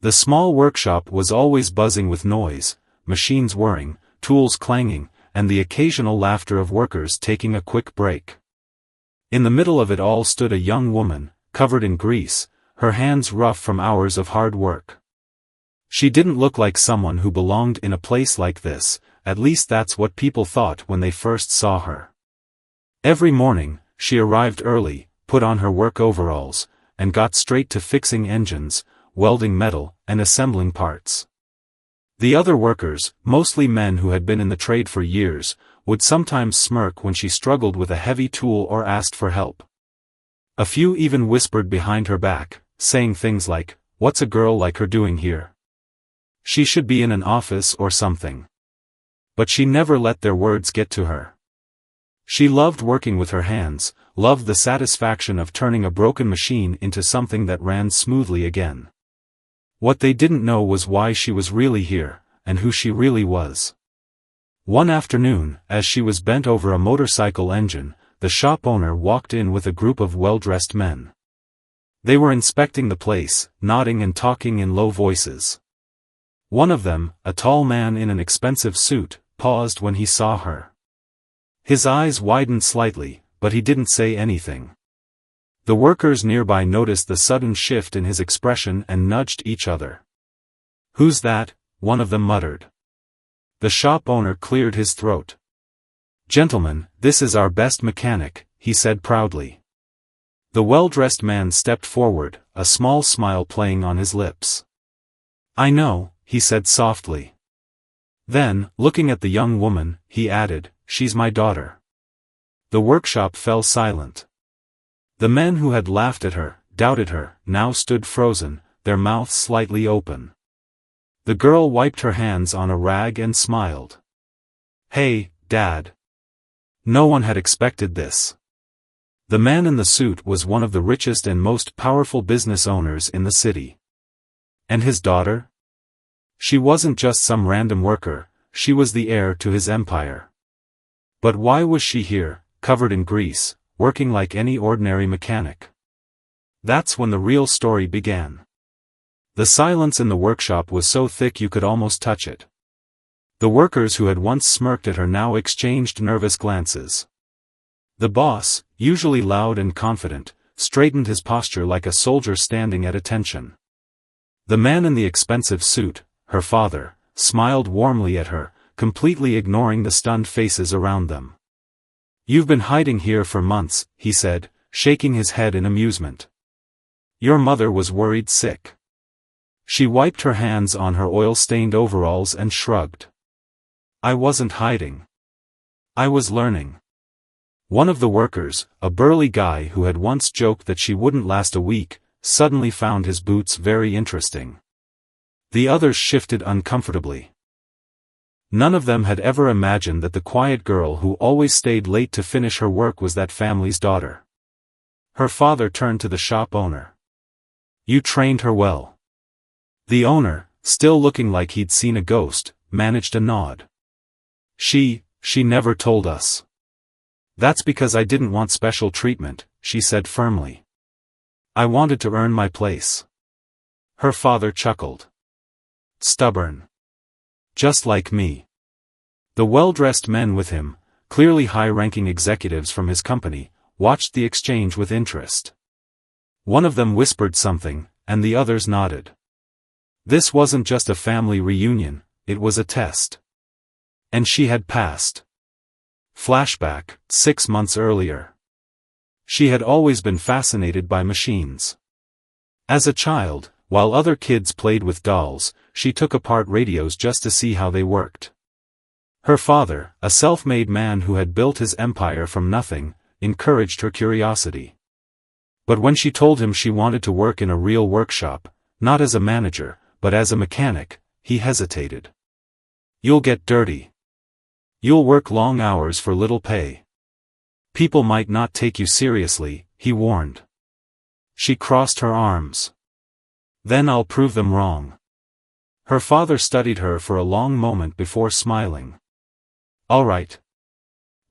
The small workshop was always buzzing with noise, machines whirring, tools clanging, and the occasional laughter of workers taking a quick break. In the middle of it all stood a young woman, covered in grease, her hands rough from hours of hard work. She didn't look like someone who belonged in a place like this, at least that's what people thought when they first saw her. Every morning, she arrived early, put on her work overalls, and got straight to fixing engines, welding metal, and assembling parts. The other workers, mostly men who had been in the trade for years, would sometimes smirk when she struggled with a heavy tool or asked for help. A few even whispered behind her back, saying things like, "What's a girl like her doing here? She should be in an office or something." But she never let their words get to her. She loved working with her hands, loved the satisfaction of turning a broken machine into something that ran smoothly again. What they didn't know was why she was really here, and who she really was. One afternoon, as she was bent over a motorcycle engine, the shop owner walked in with a group of well-dressed men. They were inspecting the place, nodding and talking in low voices. One of them, a tall man in an expensive suit, paused when he saw her. His eyes widened slightly, but he didn't say anything. The workers nearby noticed the sudden shift in his expression and nudged each other. "Who's that?" one of them muttered. The shop owner cleared his throat. "Gentlemen, this is our best mechanic," he said proudly. The well-dressed man stepped forward, a small smile playing on his lips. "I know," he said softly. Then, looking at the young woman, he added, "She's my daughter." The workshop fell silent. The men who had laughed at her, doubted her, now stood frozen, their mouths slightly open. The girl wiped her hands on a rag and smiled. "Hey, Dad." No one had expected this. The man in the suit was one of the richest and most powerful business owners in the city. And his daughter? She wasn't just some random worker, she was the heir to his empire. But why was she here, covered in grease, working like any ordinary mechanic? That's when the real story began. The silence in the workshop was so thick you could almost touch it. The workers who had once smirked at her now exchanged nervous glances. The boss, usually loud and confident, straightened his posture like a soldier standing at attention. The man in the expensive suit, her father, smiled warmly at her, completely ignoring the stunned faces around them. "You've been hiding here for months," he said, shaking his head in amusement. "Your mother was worried sick." She wiped her hands on her oil-stained overalls and shrugged. "I wasn't hiding. I was learning." One of the workers, a burly guy who had once joked that she wouldn't last a week, suddenly found his boots very interesting. The others shifted uncomfortably. None of them had ever imagined that the quiet girl who always stayed late to finish her work was that family's daughter. Her father turned to the shop owner. "You trained her well." The owner, still looking like he'd seen a ghost, managed a nod. She never told us." "That's because I didn't want special treatment," she said firmly. "I wanted to earn my place." Her father chuckled. "Stubborn. Just like me." The well-dressed men with him, clearly high-ranking executives from his company, watched the exchange with interest. One of them whispered something, and the others nodded. This wasn't just a family reunion, it was a test. And she had passed. Flashback, 6 months earlier. She had always been fascinated by machines. As a child, while other kids played with dolls, she took apart radios just to see how they worked. Her father, a self-made man who had built his empire from nothing, encouraged her curiosity. But when she told him she wanted to work in a real workshop, not as a manager, but as a mechanic, he hesitated. "You'll get dirty. You'll work long hours for little pay. People might not take you seriously," he warned. She crossed her arms. "Then I'll prove them wrong." Her father studied her for a long moment before smiling. "All right.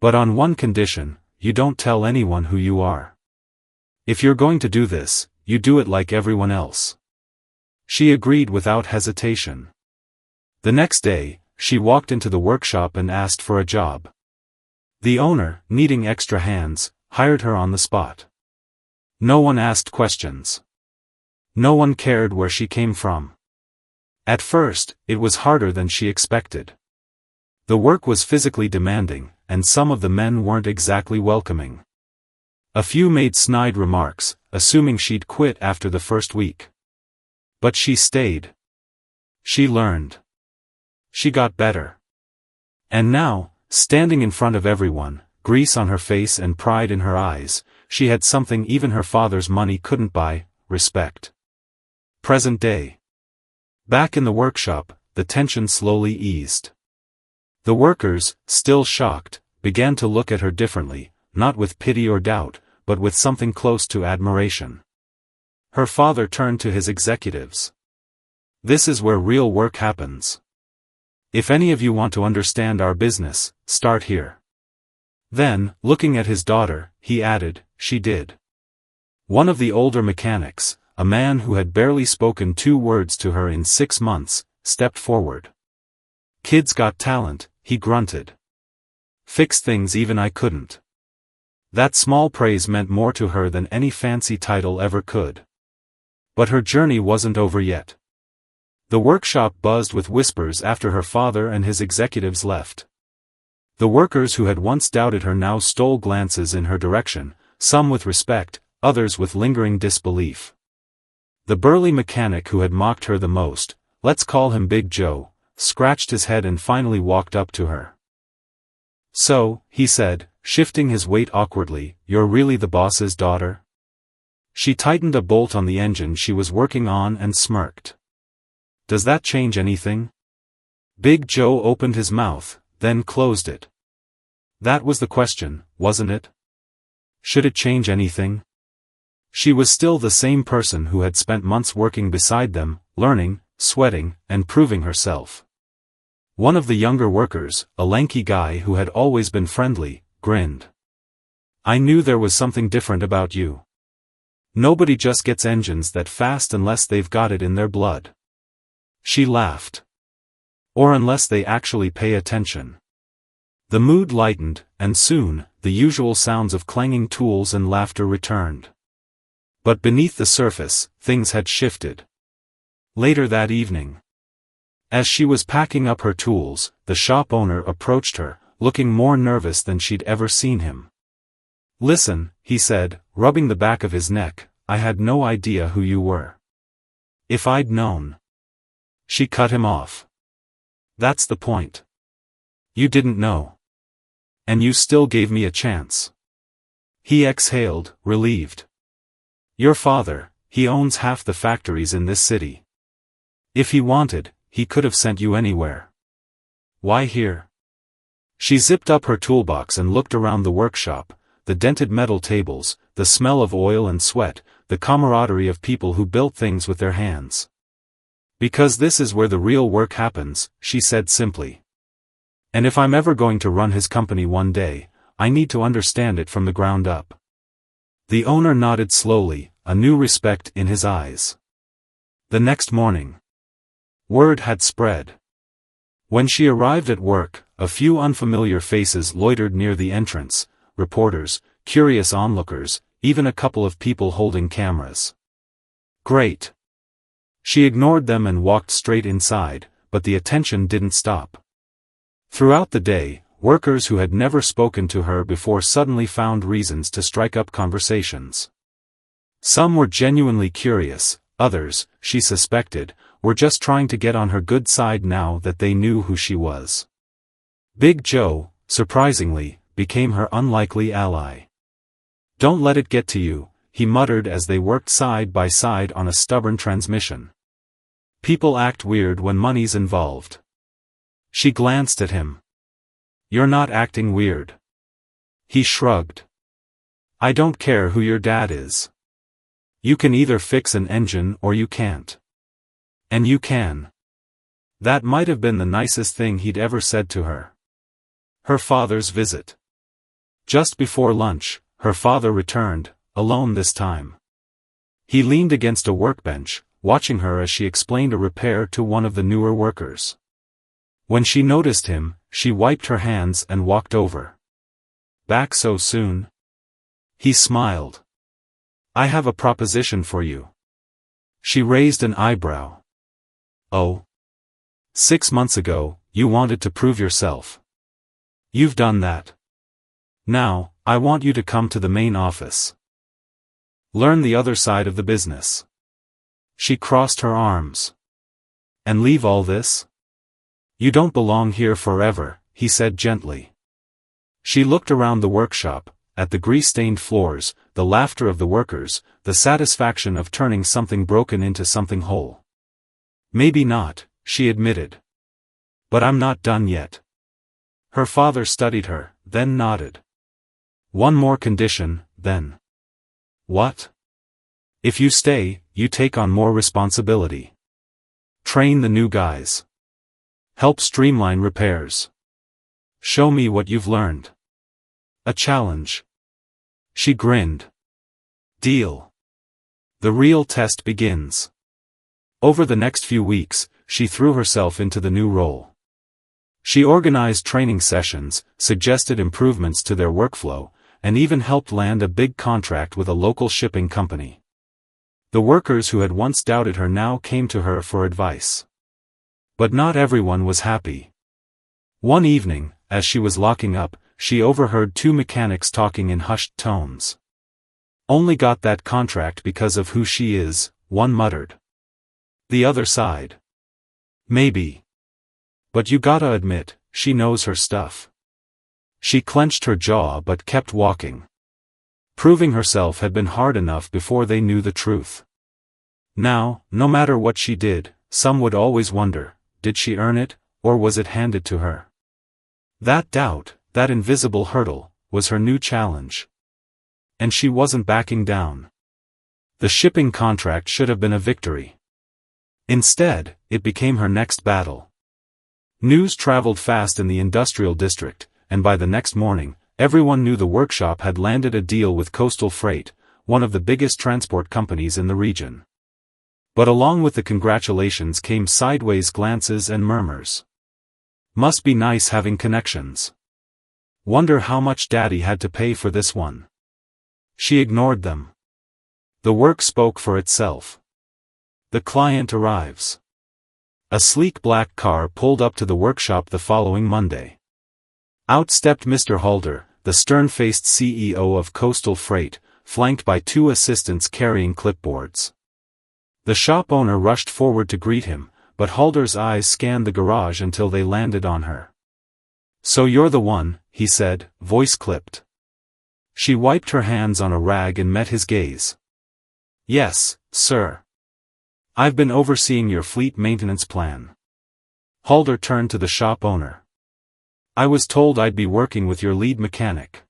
But on one condition, you don't tell anyone who you are. If you're going to do this, you do it like everyone else." She agreed without hesitation. The next day, she walked into the workshop and asked for a job. The owner, needing extra hands, hired her on the spot. No one asked questions. No one cared where she came from. At first, it was harder than she expected. The work was physically demanding, and some of the men weren't exactly welcoming. A few made snide remarks, assuming she'd quit after the first week. But she stayed. She learned. She got better. And now, standing in front of everyone, grease on her face and pride in her eyes, she had something even her father's money couldn't buy: respect. Present day. Back in the workshop, the tension slowly eased. The workers, still shocked, began to look at her differently, not with pity or doubt, but with something close to admiration. Her father turned to his executives. "This is where real work happens. If any of you want to understand our business, start here." Then, looking at his daughter, he added, "She did." One of the older mechanics, a man who had barely spoken 2 words to her in 6 months, stepped forward. "Kid's got talent," he grunted. "Fix things even I couldn't." That small praise meant more to her than any fancy title ever could. But her journey wasn't over yet. The workshop buzzed with whispers after her father and his executives left. The workers who had once doubted her now stole glances in her direction, some with respect, others with lingering disbelief. The burly mechanic who had mocked her the most, let's call him Big Joe, scratched his head and finally walked up to her. "So," he said, shifting his weight awkwardly, "you're really the boss's daughter?" She tightened a bolt on the engine she was working on and smirked. "Does that change anything?" Big Joe opened his mouth, then closed it. That was the question, wasn't it? Should it change anything? She was still the same person who had spent months working beside them, learning, sweating, and proving herself. One of the younger workers, a lanky guy who had always been friendly, grinned. "I knew there was something different about you. Nobody just gets engines that fast unless they've got it in their blood." She laughed. "Or unless they actually pay attention." The mood lightened, and soon, the usual sounds of clanging tools and laughter returned. But beneath the surface, things had shifted. Later that evening, as she was packing up her tools, the shop owner approached her, looking more nervous than she'd ever seen him. "Listen," he said, rubbing the back of his neck, "I had no idea who you were. If I'd known." She cut him off. "That's the point. You didn't know. And you still gave me a chance." He exhaled, relieved. "Your father, he owns half the factories in this city. If he wanted, he could have sent you anywhere. Why here?" She zipped up her toolbox and looked around the workshop, the dented metal tables, the smell of oil and sweat, the camaraderie of people who built things with their hands. "Because this is where the real work happens," she said simply. "And if I'm ever going to run his company one day, I need to understand it from the ground up." The owner nodded slowly, a new respect in his eyes. The next morning, word had spread. When she arrived at work, a few unfamiliar faces loitered near the entrance, reporters, curious onlookers, even a couple of people holding cameras. Great. She ignored them and walked straight inside, but the attention didn't stop. Throughout the day, workers who had never spoken to her before suddenly found reasons to strike up conversations. Some were genuinely curious, others, she suspected, were just trying to get on her good side now that they knew who she was. Big Joe, surprisingly, became her unlikely ally. "Don't let it get to you," he muttered as they worked side by side on a stubborn transmission. "People act weird when money's involved." She glanced at him. "You're not acting weird." He shrugged. "I don't care who your dad is. You can either fix an engine or you can't. And you can." That might have been the nicest thing he'd ever said to her. Her father's visit. Just before lunch, her father returned, alone this time. He leaned against a workbench, watching her as she explained a repair to one of the newer workers. When she noticed him, she wiped her hands and walked over. "Back so soon?" He smiled. "I have a proposition for you." She raised an eyebrow. "Oh? 6 months ago, you wanted to prove yourself. You've done that. Now, I want you to come to the main office. Learn the other side of the business." She crossed her arms. "And leave all this? You don't belong here forever," he said gently. She looked around the workshop, at the grease-stained floors, the laughter of the workers, the satisfaction of turning something broken into something whole. "Maybe not," she admitted. "But I'm not done yet." Her father studied her, then nodded. "One more condition, then." "What?" "If you stay, you take on more responsibility. Train the new guys. Help streamline repairs. Show me what you've learned." A challenge. She grinned. "Deal." The real test begins. Over the next few weeks, she threw herself into the new role. She organized training sessions, suggested improvements to their workflow, and even helped land a big contract with a local shipping company. The workers who had once doubted her now came to her for advice. But not everyone was happy. One evening, as she was locking up, she overheard 2 mechanics talking in hushed tones. "Only got that contract because of who she is," one muttered. The other sighed. "Maybe. But you gotta admit, she knows her stuff." She clenched her jaw but kept walking. Proving herself had been hard enough before they knew the truth. Now, no matter what she did, some would always wonder, did she earn it, or was it handed to her? That doubt, that invisible hurdle, was her new challenge. And she wasn't backing down. The shipping contract should have been a victory. Instead, it became her next battle. News traveled fast in the industrial district, and by the next morning, everyone knew the workshop had landed a deal with Coastal Freight, one of the biggest transport companies in the region. But along with the congratulations came sideways glances and murmurs. "Must be nice having connections. Wonder how much Daddy had to pay for this one." She ignored them. The work spoke for itself. The client arrives. A sleek black car pulled up to the workshop the following Monday. Out stepped Mr. Halder, the stern-faced CEO of Coastal Freight, flanked by 2 assistants carrying clipboards. The shop owner rushed forward to greet him, but Halder's eyes scanned the garage until they landed on her. "So you're the one," he said, voice clipped. She wiped her hands on a rag and met his gaze. "Yes, sir. I've been overseeing your fleet maintenance plan." Halder turned to the shop owner. "I was told I'd be working with your lead mechanic.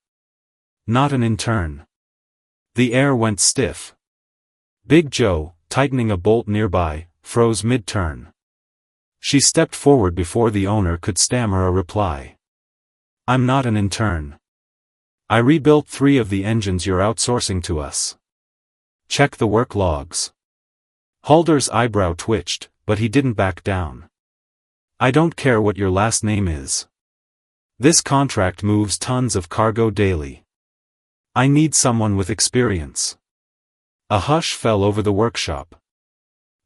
Not an intern." The air went stiff. Big Joe, tightening a bolt nearby, froze mid-turn. She stepped forward before the owner could stammer a reply. "I'm not an intern. I rebuilt 3 of the engines you're outsourcing to us. Check the work logs." Halder's eyebrow twitched, but he didn't back down. "I don't care what your last name is. This contract moves tons of cargo daily. I need someone with experience." A hush fell over the workshop.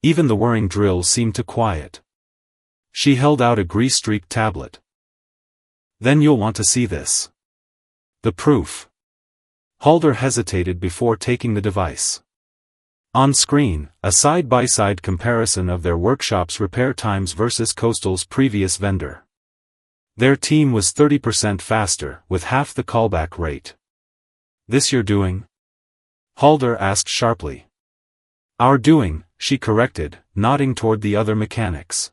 Even the whirring drills seemed to quiet. She held out a grease-streaked tablet. "Then you'll want to see this. The proof." Halder hesitated before taking the device. On screen, a side-by-side comparison of their workshop's repair times versus Coastal's previous vendor. Their team was 30% faster, with half the callback rate. "This you're doing?" Halder asked sharply. "Our doing," she corrected, nodding toward the other mechanics.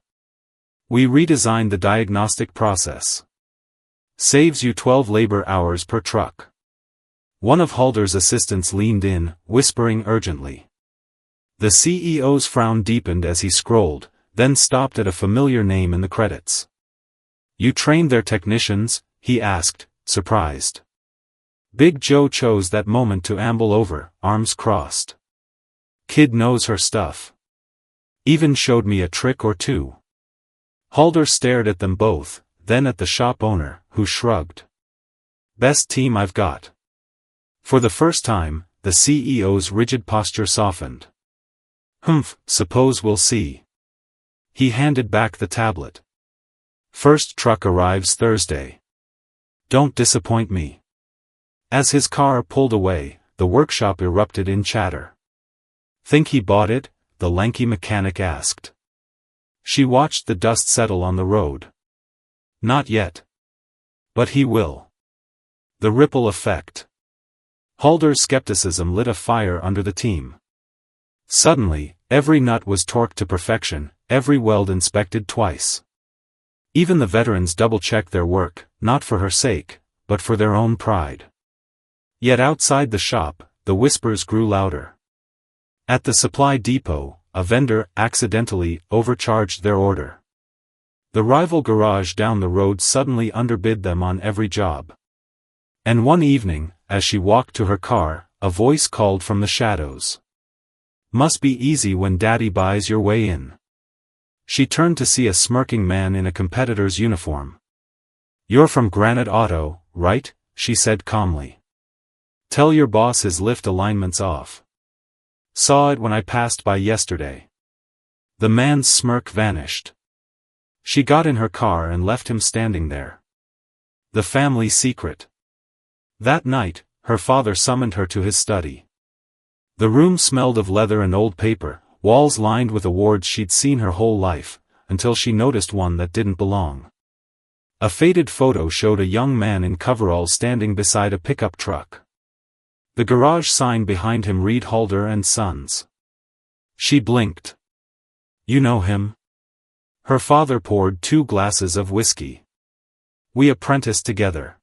"We redesigned the diagnostic process. Saves you 12 labor hours per truck." One of Halder's assistants leaned in, whispering urgently. The CEO's frown deepened as he scrolled, then stopped at a familiar name in the credits. "You trained their technicians?" he asked, surprised. Big Joe chose that moment to amble over, arms crossed. "Kid knows her stuff." Even showed me a trick or two. Halder stared at them both, then at the shop owner, who shrugged. Best team I've got. For the first time, the CEO's rigid posture softened. Humph, suppose we'll see. He handed back the tablet. First truck arrives Thursday. Don't disappoint me. As his car pulled away, the workshop erupted in chatter. Think he bought it? The lanky mechanic asked. She watched the dust settle on the road. Not yet. But he will. The ripple effect. Halder's skepticism lit a fire under the team. Suddenly, every nut was torqued to perfection, every weld inspected twice. Even the veterans double-checked their work, not for her sake, but for their own pride. Yet outside the shop, the whispers grew louder. At the supply depot, a vendor accidentally overcharged their order. The rival garage down the road suddenly underbid them on every job. And one evening, as she walked to her car, a voice called from the shadows. Must be easy when daddy buys your way in. She turned to see a smirking man in a competitor's uniform. You're from Granite Auto, right? She said calmly. Tell your boss his lift alignment's off. Saw it when I passed by yesterday. The man's smirk vanished. She got in her car and left him standing there. The family secret. That night, her father summoned her to his study. The room smelled of leather and old paper, walls lined with awards she'd seen her whole life, until she noticed one that didn't belong. A faded photo showed a young man in coveralls standing beside a pickup truck. The garage sign behind him read Halder and Sons. She blinked. You know him? Her father poured 2 glasses of whiskey. We apprenticed together.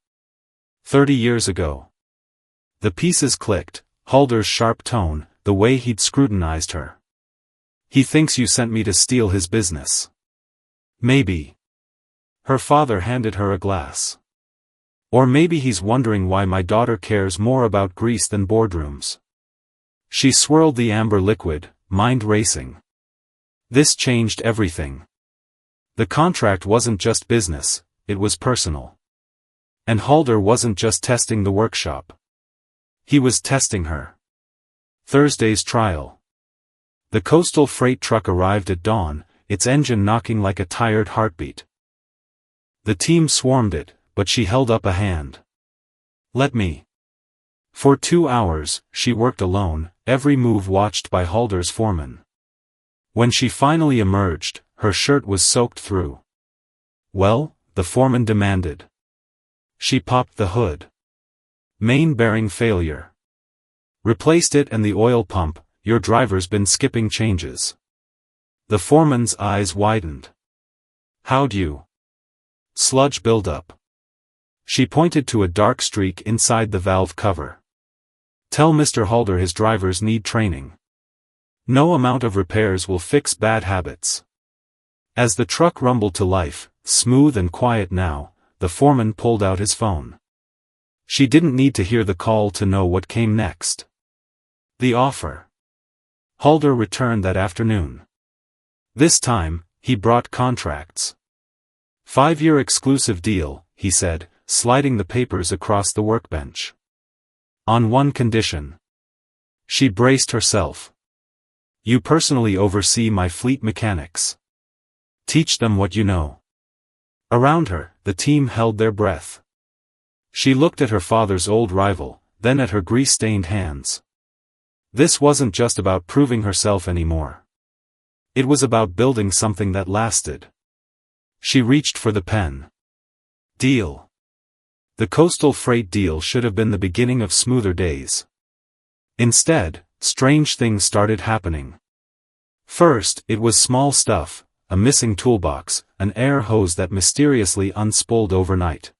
30 years ago. The pieces clicked, Halder's sharp tone, the way he'd scrutinized her. He thinks you sent me to steal his business. Maybe. Her father handed her a glass. Or maybe he's wondering why my daughter cares more about Greece than boardrooms. She swirled the amber liquid, mind racing. This changed everything. The contract wasn't just business, it was personal. And Halder wasn't just testing the workshop. He was testing her. Thursday's trial. The coastal freight truck arrived at dawn, its engine knocking like a tired heartbeat. The team swarmed it, but she held up a hand. Let me. For 2 hours, she worked alone, every move watched by Halder's foreman. When she finally emerged, her shirt was soaked through. Well, the foreman demanded. She popped the hood. Main bearing failure. Replaced it and the oil pump, your driver's been skipping changes. The foreman's eyes widened. How'd you? Sludge buildup. She pointed to a dark streak inside the valve cover. Tell Mr. Halder his drivers need training. No amount of repairs will fix bad habits. As the truck rumbled to life, smooth and quiet now, the foreman pulled out his phone. She didn't need to hear the call to know what came next. The offer. Halder returned that afternoon. This time, he brought contracts. 5-year exclusive deal, he said, sliding the papers across the workbench. On one condition. She braced herself. You personally oversee my fleet mechanics. Teach them what you know. Around her, the team held their breath. She looked at her father's old rival, then at her grease-stained hands. This wasn't just about proving herself anymore. It was about building something that lasted. She reached for the pen. Deal. The coastal freight deal should have been the beginning of smoother days. Instead, strange things started happening. First, it was small stuff, a missing toolbox, an air hose that mysteriously unspooled overnight.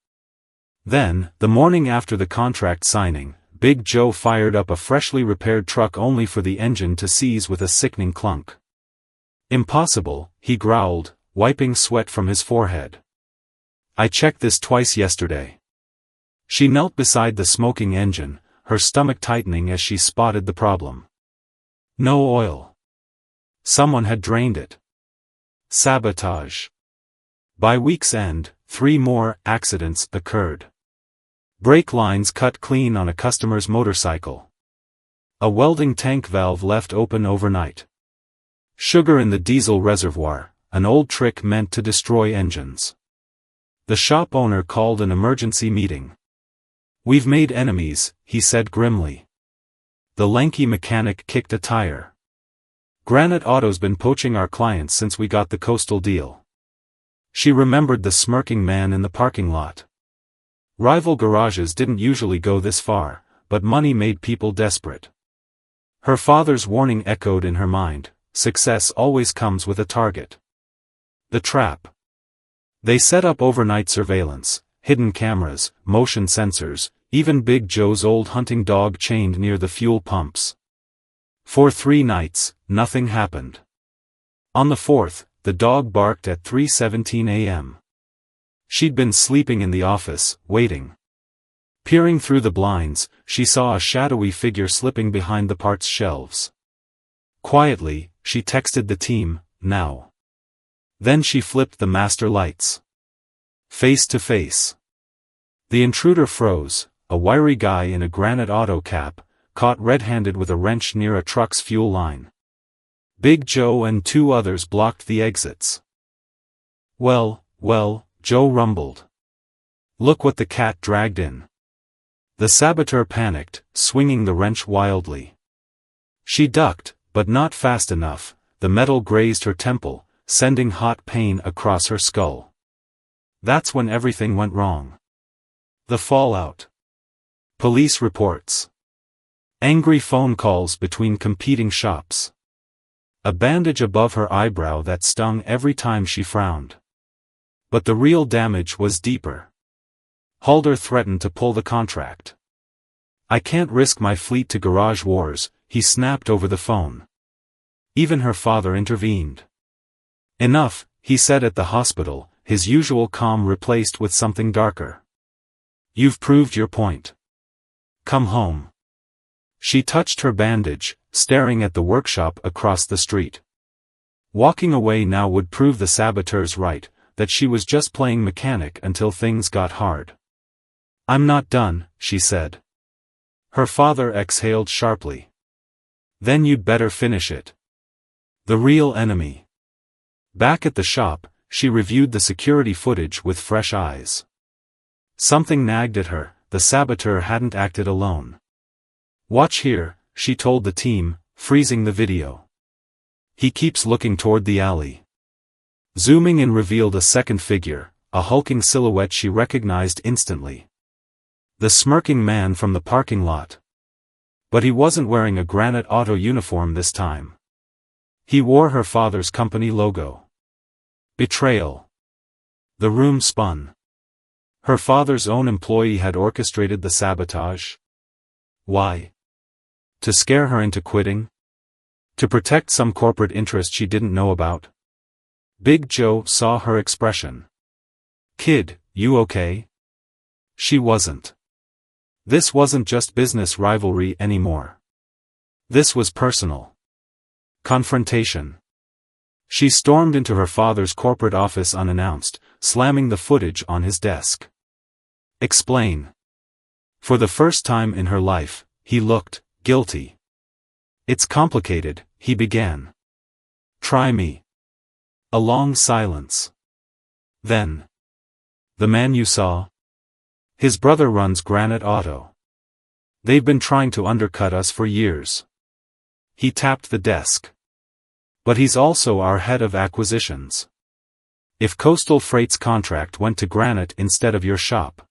Then, the morning after the contract signing, Big Joe fired up a freshly repaired truck only for the engine to seize with a sickening clunk. Impossible, he growled, wiping sweat from his forehead. I checked this twice yesterday. She knelt beside the smoking engine, her stomach tightening as she spotted the problem. No oil. Someone had drained it. Sabotage. By week's end, 3 more accidents occurred. Brake lines cut clean on a customer's motorcycle. A welding tank valve left open overnight. Sugar in the diesel reservoir, an old trick meant to destroy engines. The shop owner called an emergency meeting. "We've made enemies," he said grimly. The lanky mechanic kicked a tire. "Granite Auto's been poaching our clients since we got the Coastal deal." She remembered the smirking man in the parking lot. Rival garages didn't usually go this far, but money made people desperate. Her father's warning echoed in her mind: success always comes with a target. The trap. They set up overnight surveillance, hidden cameras, motion sensors, even Big Joe's old hunting dog chained near the fuel pumps. For 3 nights, nothing happened. On the 4th, the dog barked at 3:17 a.m. She'd been sleeping in the office, waiting. Peering through the blinds, she saw a shadowy figure slipping behind the parts shelves. Quietly, she texted the team, "Now." Then she flipped the master lights. Face to face. The intruder froze, a wiry guy in a Granite Auto cap, caught red-handed with a wrench near a truck's fuel line. Big Joe and 2 others blocked the exits. Well, Joe rumbled. "Look what the cat dragged in." The saboteur panicked, swinging the wrench wildly. She ducked, but not fast enough. The metal grazed her temple, sending hot pain across her skull. That's when everything went wrong. The fallout. Police reports. Angry phone calls between competing shops. A bandage above her eyebrow that stung every time she frowned. But the real damage was deeper. Halder threatened to pull the contract. "I can't risk my fleet to garage wars," he snapped over the phone. Even her father intervened. "Enough," he said at the hospital, his usual calm replaced with something darker. "You've proved your point. Come home." She touched her bandage, staring at the workshop across the street. Walking away now would prove the saboteurs right, that she was just playing mechanic until things got hard. "I'm not done," she said. Her father exhaled sharply. "Then you'd better finish it." The real enemy. Back at the shop, she reviewed the security footage with fresh eyes. Something nagged at her, the saboteur hadn't acted alone. "Watch here," she told the team, freezing the video. "He keeps looking toward the alley." Zooming in revealed a second figure, a hulking silhouette she recognized instantly. The smirking man from the parking lot. But he wasn't wearing a Granite Auto uniform this time. He wore her father's company logo. Betrayal. The room spun. Her father's own employee had orchestrated the sabotage. Why? To scare her into quitting? To protect some corporate interest she didn't know about? Big Joe saw her expression. "Kid, you okay?" She wasn't. This wasn't just business rivalry anymore. This was personal. Confrontation. She stormed into her father's corporate office unannounced, slamming the footage on his desk. "Explain." For the first time in her life, he looked guilty. "It's complicated," he began. "Try me." A long silence. Then. "The man you saw? His brother runs Granite Auto. They've been trying to undercut us for years." He tapped the desk. "But he's also our head of acquisitions. If Coastal Freight's contract went to Granite instead of your shop."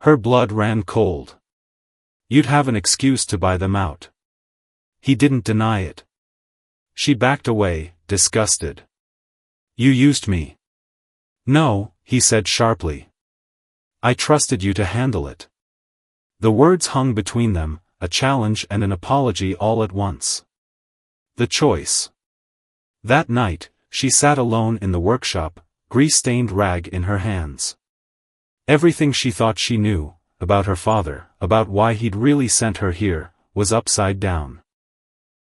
Her blood ran cold. "You'd have an excuse to buy them out." He didn't deny it. She backed away, disgusted. "You used me." "No," he said sharply. "I trusted you to handle it." The words hung between them, a challenge and an apology all at once. The choice. That night, she sat alone in the workshop, grease-stained rag in her hands. Everything she thought she knew, about her father, about why he'd really sent her here, was upside down.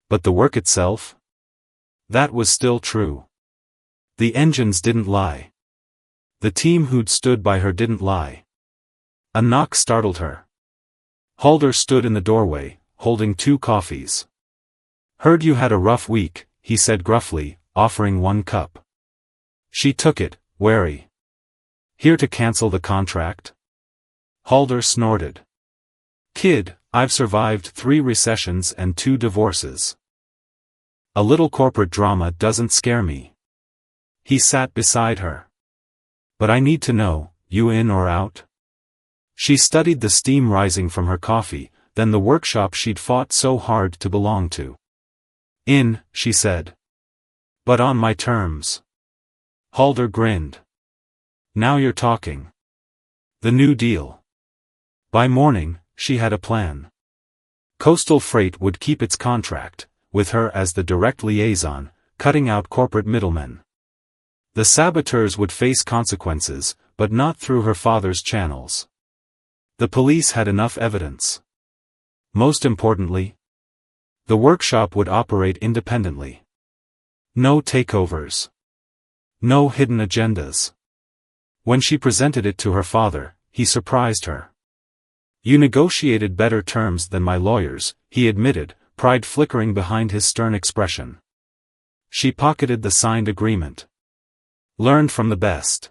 But the work itself? That was still true. The engines didn't lie. The team who'd stood by her didn't lie. A knock startled her. Halder stood in the doorway, holding 2 coffees. "Heard you had a rough week," he said gruffly, offering 1 cup. She took it, wary. "Here to cancel the contract?" Halder snorted. "Kid, I've survived 3 recessions and 2 divorces. A little corporate drama doesn't scare me." He sat beside her. "But I need to know, you in or out?" She studied the steam rising from her coffee, then the workshop she'd fought so hard to belong to. "In," she said. "But on my terms." Halder grinned. "Now you're talking. The New Deal." By morning, she had a plan. Coastal Freight would keep its contract, with her as the direct liaison, cutting out corporate middlemen. The saboteurs would face consequences, but not through her father's channels. The police had enough evidence. Most importantly, the workshop would operate independently. No takeovers. No hidden agendas. When she presented it to her father, he surprised her. "You negotiated better terms than my lawyers," he admitted, pride flickering behind his stern expression. She pocketed the signed agreement. "Learned from the best."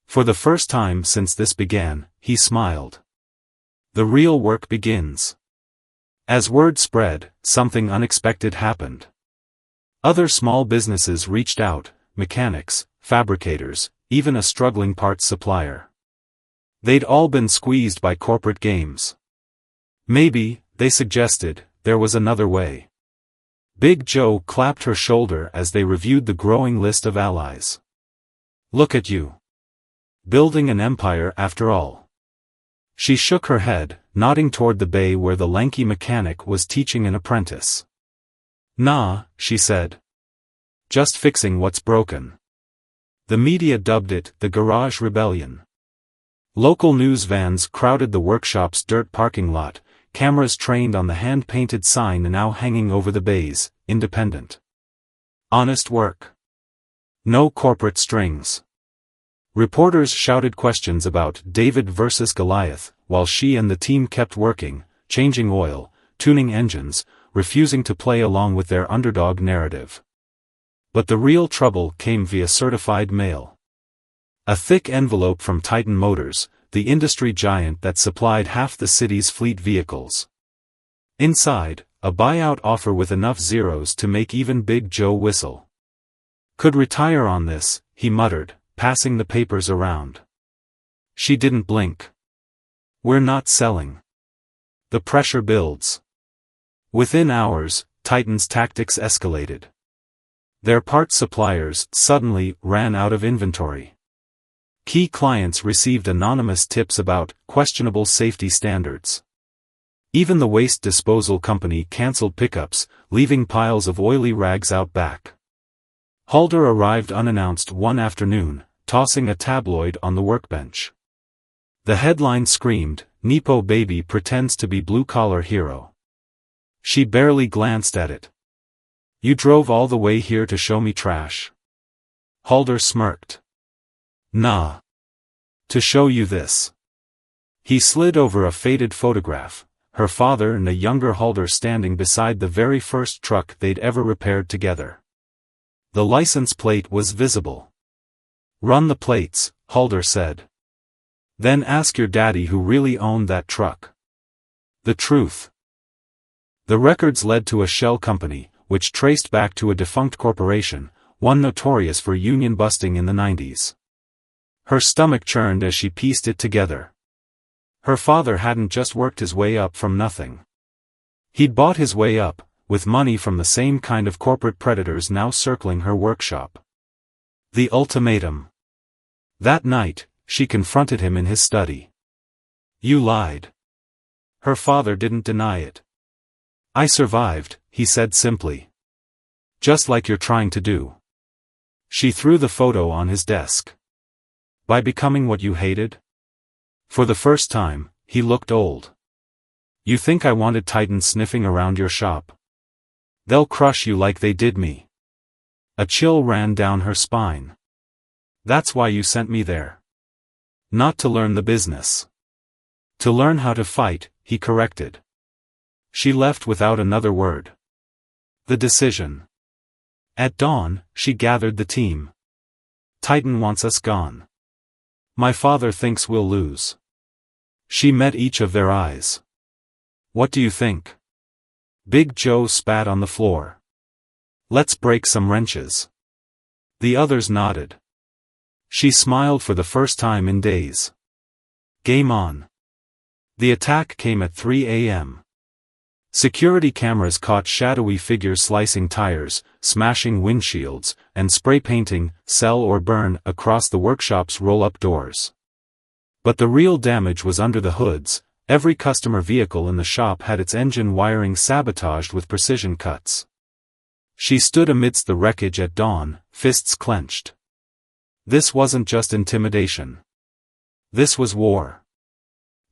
For the first time since this began, he smiled. "The real work begins." As word spread, something unexpected happened. Other small businesses reached out, mechanics, fabricators, even a struggling parts supplier. They'd all been squeezed by corporate games. Maybe, they suggested, there was another way. Big Joe clapped her shoulder as they reviewed the growing list of allies. "Look at you. Building an empire after all." She shook her head, nodding toward the bay where the lanky mechanic was teaching an apprentice. "Nah," she said. "Just fixing what's broken." The media dubbed it the Garage Rebellion. Local news vans crowded the workshop's dirt parking lot, cameras trained on the hand-painted sign now hanging over the bays, "Independent. Honest work. No corporate strings." Reporters shouted questions about David versus Goliath, while she and the team kept working, changing oil, tuning engines, refusing to play along with their underdog narrative. But the real trouble came via certified mail. A thick envelope from Titan Motors, the industry giant that supplied half the city's fleet vehicles. Inside, a buyout offer with enough zeros to make even Big Joe whistle. "Could retire on this," he muttered, passing the papers around. She didn't blink. "We're not selling." The pressure builds. Within hours, Titan's tactics escalated. Their parts suppliers suddenly ran out of inventory. Key clients received anonymous tips about questionable safety standards. Even the waste disposal company canceled pickups, leaving piles of oily rags out back. Halder arrived unannounced one afternoon, tossing a tabloid on the workbench. The headline screamed, "Nepo baby pretends to be blue-collar hero." She barely glanced at it. "You drove all the way here to show me trash?" Halder smirked. "Nah. To show you this." He slid over a faded photograph, her father and a younger Halder standing beside the very first truck they'd ever repaired together. The license plate was visible. "Run the plates," Halder said. "Then ask your daddy who really owned that truck." The truth. The records led to a shell company, which traced back to a defunct corporation, one notorious for union busting in the 90s. Her stomach churned as she pieced it together. Her father hadn't just worked his way up from nothing. He'd bought his way up, with money from the same kind of corporate predators now circling her workshop. The ultimatum. That night, she confronted him in his study. "You lied." Her father didn't deny it. "I survived," he said simply. "Just like you're trying to do." She threw the photo on his desk. "By becoming what you hated?" For the first time, he looked old. "You think I wanted Titans sniffing around your shop? They'll crush you like they did me." A chill ran down her spine. That's why you sent me there. Not to learn the business. To learn how to fight, he corrected. She left without another word. The decision. At dawn, she gathered the team. Titan wants us gone. My father thinks we'll lose. She met each of their eyes. What do you think? Big Joe spat on the floor. Let's break some wrenches. The others nodded. She smiled for the first time in days. Game on. The attack came at 3 a.m. Security cameras caught shadowy figures slicing tires, smashing windshields, and spray painting, sell or burn, across the workshop's roll-up doors. But the real damage was under the hoods. Every customer vehicle in the shop had its engine wiring sabotaged with precision cuts. She stood amidst the wreckage at dawn, fists clenched. This wasn't just intimidation. This was war.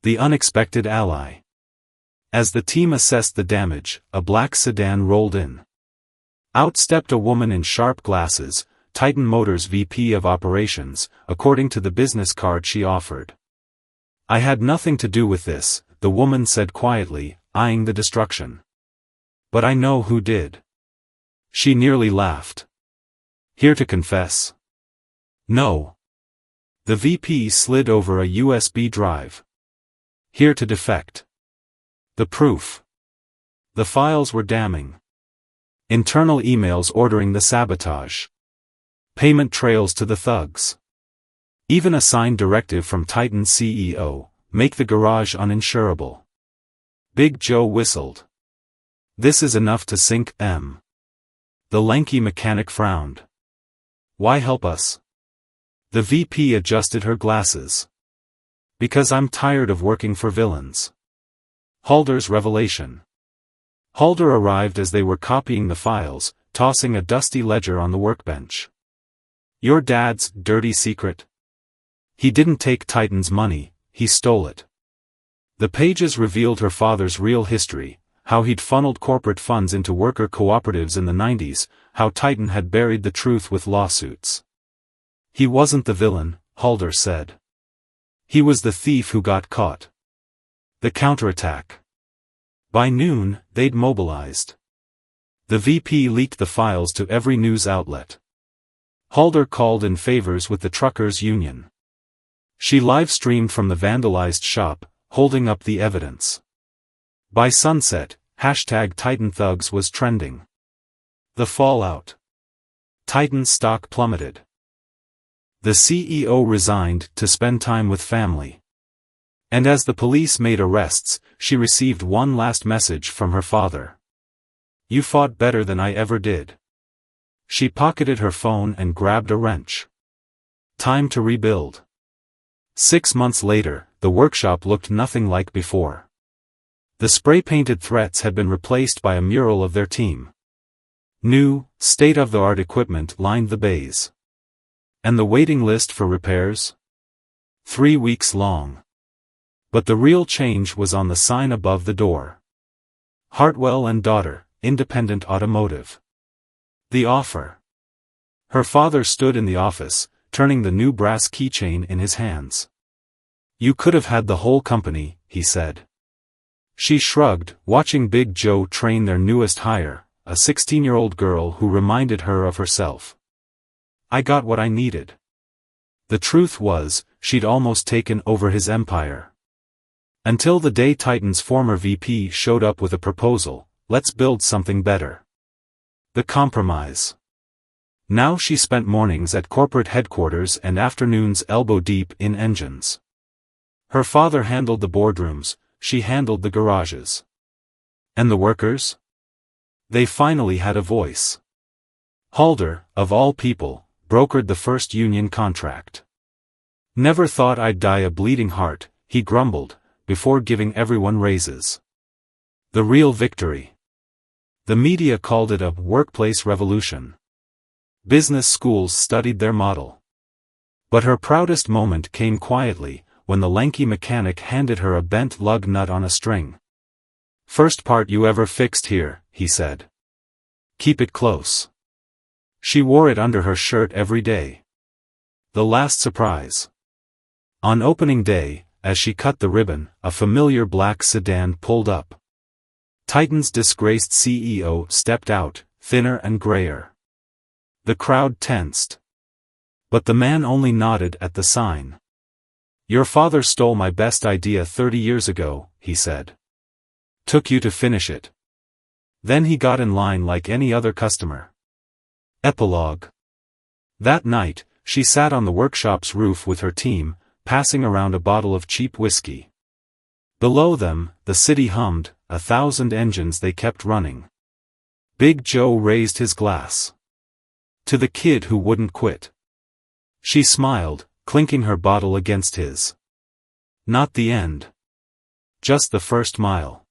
The unexpected ally. As the team assessed the damage, a black sedan rolled in. Out stepped a woman in sharp glasses, Titan Motors VP of Operations, according to the business card she offered. I had nothing to do with this, the woman said quietly, eyeing the destruction. But I know who did. She nearly laughed. Here to confess? No. The VP slid over a USB drive. Here to defect. The proof. The files were damning. Internal emails ordering the sabotage. Payment trails to the thugs. Even a signed directive from Titan's CEO, make the garage uninsurable. Big Joe whistled. This is enough to sink M. The lanky mechanic frowned. Why help us? The VP adjusted her glasses. Because I'm tired of working for villains. Halder's revelation. Halder arrived as they were copying the files, tossing a dusty ledger on the workbench. Your dad's dirty secret? He didn't take Titan's money, he stole it. The pages revealed her father's real history, how he'd funneled corporate funds into worker cooperatives in the 90s, how Titan had buried the truth with lawsuits. He wasn't the villain, Halder said. He was the thief who got caught. The counterattack. By noon, they'd mobilized. The VP leaked the files to every news outlet. Halder called in favors with the truckers' union. She live-streamed from the vandalized shop, holding up the evidence. By sunset, #TitanThugs was trending. The fallout. Titan's stock plummeted. The CEO resigned to spend time with family. And as the police made arrests, she received one last message from her father. You fought better than I ever did. She pocketed her phone and grabbed a wrench. Time to rebuild. 6 months later, the workshop looked nothing like before. The spray-painted threats had been replaced by a mural of their team. New, state-of-the-art equipment lined the bays. And the waiting list for repairs? 3 weeks long. But the real change was on the sign above the door. Hartwell and Daughter, Independent Automotive. The offer. Her father stood in the office, turning the new brass keychain in his hands. You could have had the whole company, he said. She shrugged, watching Big Joe train their newest hire, a 16-year-old girl who reminded her of herself. I got what I needed. The truth was, she'd almost taken over his empire. Until the day Titan's former VP showed up with a proposal, let's build something better. The compromise. Now she spent mornings at corporate headquarters and afternoons elbow-deep in engines. Her father handled the boardrooms, she handled the garages. And the workers? They finally had a voice. Halder, of all people, brokered the first union contract. Never thought I'd die a bleeding heart, he grumbled, before giving everyone raises. The real victory. The media called it a workplace revolution. Business schools studied their model. But her proudest moment came quietly, when the lanky mechanic handed her a bent lug nut on a string. First part you ever fixed here, he said. Keep it close. She wore it under her shirt every day. The last surprise. On opening day, as she cut the ribbon, a familiar black sedan pulled up. Titan's disgraced CEO stepped out, thinner and grayer. The crowd tensed. But the man only nodded at the sign. "Your father stole my best idea 30 years ago," he said. "Took you to finish it. Then he got in line like any other customer." Epilogue. That night, she sat on the workshop's roof with her team, passing around a bottle of cheap whiskey. Below them, the city hummed, 1,000 engines they kept running. Big Joe raised his glass. To the kid who wouldn't quit. She smiled, clinking her bottle against his. Not the end. Just the first mile.